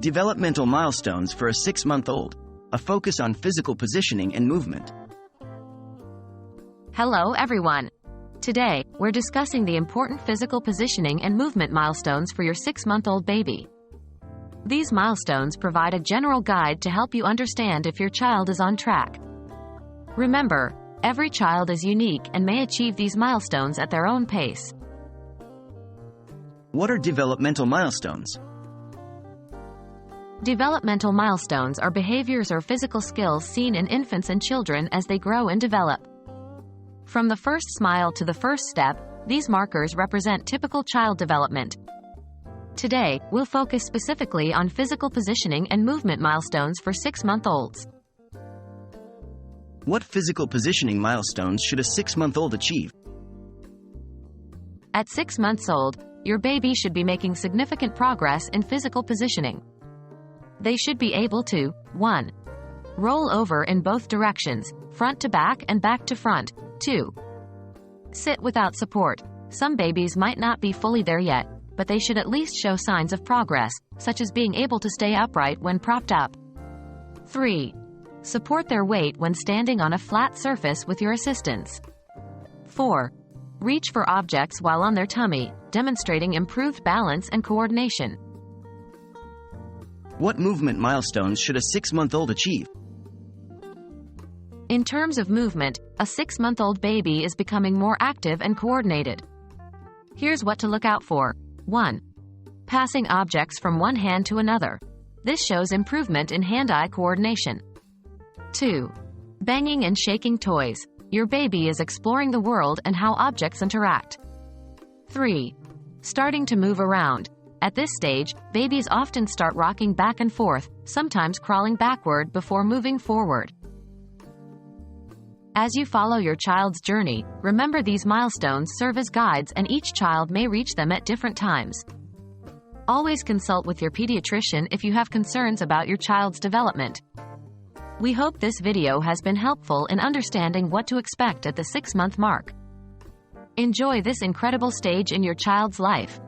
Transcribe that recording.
Developmental milestones for a 6-month-old. A focus on physical positioning and movement. Hello everyone. Today, we're discussing the important physical positioning and movement milestones for your 6-month-old baby. These milestones provide a general guide to help you understand if your child is on track. Remember, every child is unique and may achieve these milestones at their own pace. What are developmental milestones? Developmental milestones are behaviors or physical skills seen in infants and children as they grow and develop. From the first smile to the first step, these markers represent typical child development. Today, we'll focus specifically on physical positioning and movement milestones for 6-month-olds. What physical positioning milestones should a 6-month-old achieve? At 6 months old, your baby should be making significant progress in physical positioning. They should be able to 1. Roll over in both directions, front to back and back to front. 2. Sit without support. Some babies might not be fully there yet, but they should at least show signs of progress, such as being able to stay upright when propped up. 3. Support their weight when standing on a flat surface with your assistance. 4. Reach for objects while on their tummy, demonstrating improved balance and coordination. What movement milestones should a 6-month-old achieve? In terms of movement, a 6-month-old baby is becoming more active and coordinated. Here's what to look out for. 1. Passing objects from one hand to another. This shows improvement in hand-eye coordination. 2. Banging and shaking toys. Your baby is exploring the world and how objects interact. 3. Starting to move around. At this stage, babies often start rocking back and forth, sometimes crawling backward before moving forward. As you follow your child's journey, remember these milestones serve as guides and each child may reach them at different times. Always consult with your pediatrician if you have concerns about your child's development. We hope this video has been helpful in understanding what to expect at the 6-month mark. Enjoy this incredible stage in your child's life.